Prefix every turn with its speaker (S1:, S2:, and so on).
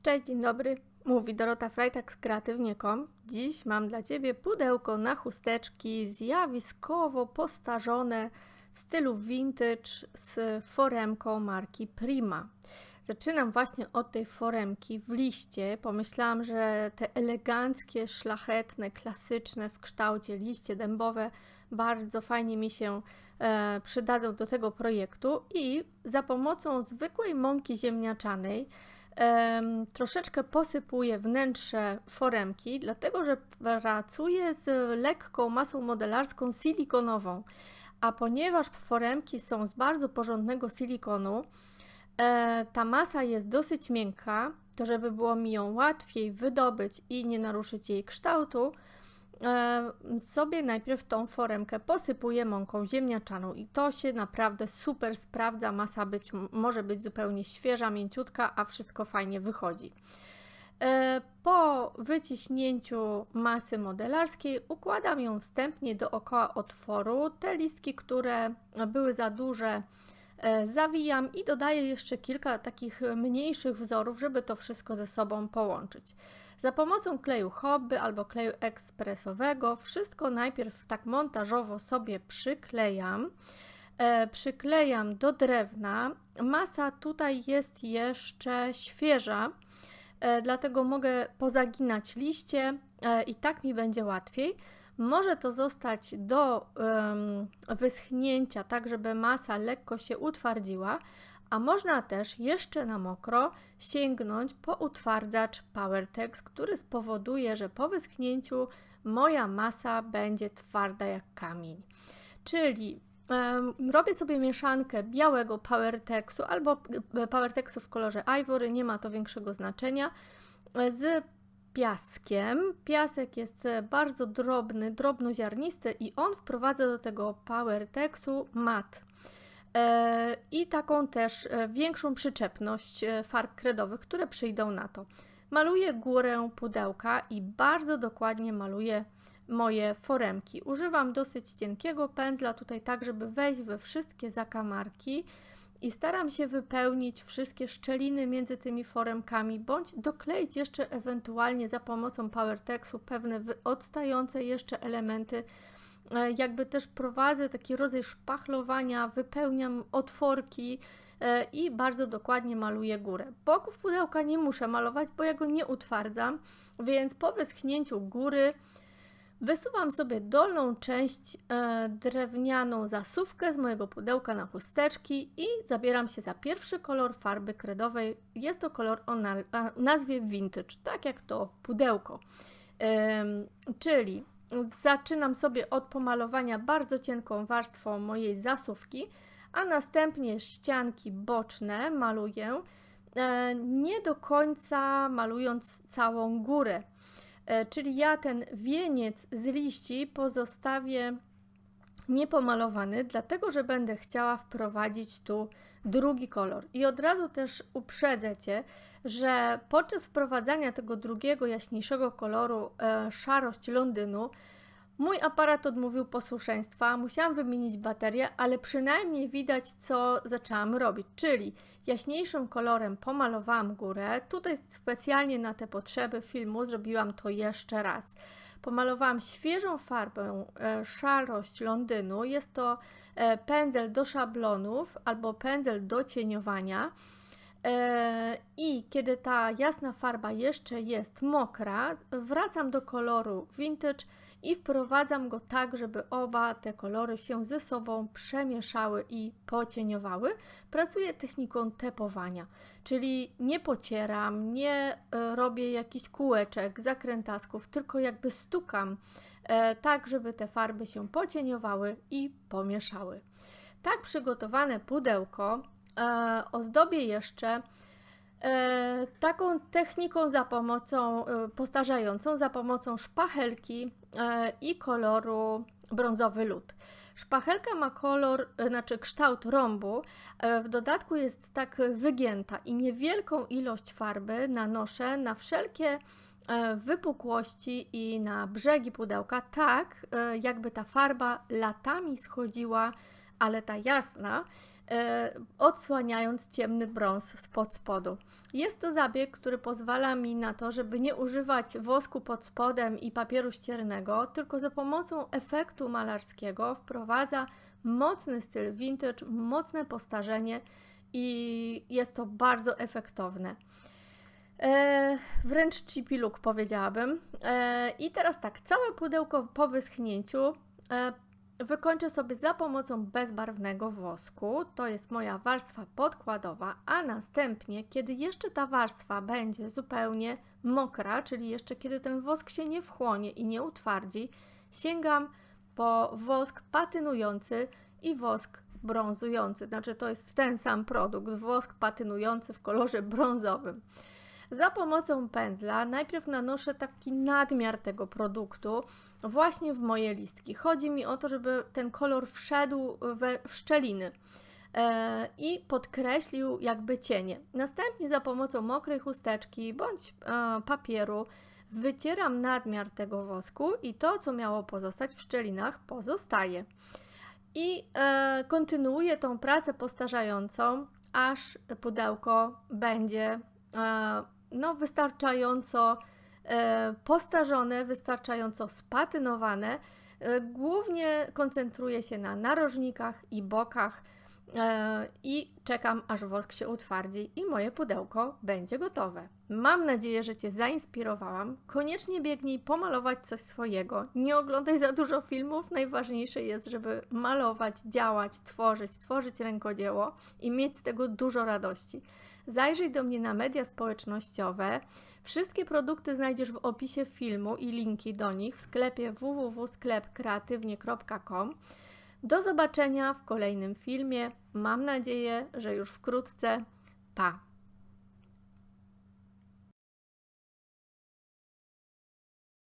S1: Cześć, dzień dobry. Mówi Dorota Frajtak z Kreatywnie.com. Dziś mam dla Ciebie pudełko na chusteczki zjawiskowo postarzone w stylu vintage z foremką marki Prima. Zaczynam właśnie od tej foremki w liście. Pomyślałam, że te eleganckie, szlachetne, klasyczne w kształcie liście dębowe bardzo fajnie mi się przydadzą do tego projektu i za pomocą zwykłej mąki ziemniaczanej troszeczkę posypuję wnętrze foremki, dlatego że pracuję z lekką masą modelarską silikonową, a ponieważ foremki są z bardzo porządnego silikonu, ta masa jest dosyć miękka, to żeby było mi ją łatwiej wydobyć i nie naruszyć jej kształtu, sobie najpierw tą foremkę posypuję mąką ziemniaczaną i to się naprawdę super sprawdza. Masa może być zupełnie świeża, mięciutka, a wszystko fajnie wychodzi. Po wyciśnięciu masy modelarskiej układam ją wstępnie dookoła otworu. Te listki, które były za duże, zawijam i dodaję jeszcze kilka takich mniejszych wzorów, żeby to wszystko ze sobą połączyć. Za pomocą kleju hobby albo kleju ekspresowego wszystko najpierw tak montażowo sobie przyklejam. Przyklejam do drewna. Masa tutaj jest jeszcze świeża, dlatego mogę pozaginać liście i tak mi będzie łatwiej. Może to zostać do wyschnięcia, tak żeby masa lekko się utwardziła, a można też jeszcze na mokro sięgnąć po utwardzacz PowerTex, który spowoduje, że po wyschnięciu moja masa będzie twarda jak kamień. Czyli robię sobie mieszankę białego PowerTexu albo PowerTexu w kolorze Ivory, nie ma to większego znaczenia, z piaskiem. Piasek jest bardzo drobny, drobnoziarnisty i on wprowadza do tego PowerTexu mat i taką też większą przyczepność farb kredowych, które przyjdą na to. Maluję górę pudełka i bardzo dokładnie maluję moje foremki. Używam dosyć cienkiego pędzla tutaj tak, żeby wejść we wszystkie zakamarki i staram się wypełnić wszystkie szczeliny między tymi foremkami, bądź dokleić jeszcze ewentualnie za pomocą PowerTexu pewne odstające jeszcze elementy. Jakby też prowadzę taki rodzaj szpachlowania, wypełniam otworki i bardzo dokładnie maluję górę. Boków pudełka nie muszę malować, bo ja go nie utwardzam, więc po wyschnięciu góry wysuwam sobie dolną część drewnianą zasuwkę z mojego pudełka na chusteczki i zabieram się za pierwszy kolor farby kredowej. Jest to kolor o nazwie Vintage, tak jak to pudełko. Czyli zaczynam sobie od pomalowania bardzo cienką warstwą mojej zasuwki, a następnie ścianki boczne maluję, nie do końca malując całą górę. Czyli ja ten wieniec z liści pozostawię niepomalowany, dlatego że będę chciała wprowadzić tu drugi kolor. I od razu też uprzedzę Cię, że podczas wprowadzania tego drugiego, jaśniejszego koloru, szarość Londynu, mój aparat odmówił posłuszeństwa, musiałam wymienić baterię, ale przynajmniej widać, co zaczęłam robić, czyli jaśniejszym kolorem pomalowałam górę. Tutaj specjalnie na te potrzeby filmu zrobiłam to jeszcze raz. Pomalowałam świeżą farbę szarość Londynu. Jest to pędzel do szablonów albo pędzel do cieniowania. I kiedy ta jasna farba jeszcze jest mokra, wracam do koloru vintage i wprowadzam go tak, żeby oba te kolory się ze sobą przemieszały i pocieniowały. Pracuję techniką tepowania, czyli nie pocieram, nie robię jakichś kółeczek, zakrętasków, tylko jakby stukam tak, żeby te farby się pocieniowały i pomieszały. Tak przygotowane pudełko ozdobię jeszcze taką techniką postarzającą za pomocą szpachelki i koloru brązowy lód. Szpachelka ma kształt rąbu, w dodatku jest tak wygięta i niewielką ilość farby nanoszę na wszelkie wypukłości i na brzegi pudełka, tak jakby ta farba latami schodziła, ale ta jasna odsłaniając ciemny brąz spod spodu. Jest to zabieg, który pozwala mi na to, żeby nie używać wosku pod spodem i papieru ściernego, tylko za pomocą efektu malarskiego wprowadza mocny styl vintage, mocne postarzenie i jest to bardzo efektowne. Wręcz cheapy look, powiedziałabym. I teraz tak, całe pudełko po wyschnięciu wykończę sobie za pomocą bezbarwnego wosku. To jest moja warstwa podkładowa, a następnie, kiedy jeszcze ta warstwa będzie zupełnie mokra, czyli jeszcze kiedy ten wosk się nie wchłonie i nie utwardzi, sięgam po wosk patynujący i wosk brązujący. Znaczy, to jest ten sam produkt, wosk patynujący w kolorze brązowym. Za pomocą pędzla najpierw nanoszę taki nadmiar tego produktu właśnie w moje listki. Chodzi mi o to, żeby ten kolor wszedł w szczeliny i podkreślił jakby cienie. Następnie za pomocą mokrej chusteczki bądź papieru wycieram nadmiar tego wosku i to, co miało pozostać w szczelinach, pozostaje. I kontynuuję tą pracę postarzającą, aż pudełko będzie wystarczająco postarzone, wystarczająco spatynowane. Głównie koncentruję się na narożnikach i bokach i czekam, aż wosk się utwardzi i moje pudełko będzie gotowe. Mam nadzieję, że Cię zainspirowałam. Koniecznie biegnij pomalować coś swojego. Nie oglądaj za dużo filmów. Najważniejsze jest, żeby malować, działać, tworzyć rękodzieło i mieć z tego dużo radości. Zajrzyj do mnie na media społecznościowe. Wszystkie produkty znajdziesz w opisie filmu i linki do nich w sklepie www.sklepkreatywnie.com. Do zobaczenia w kolejnym filmie. Mam nadzieję, że już wkrótce. Pa!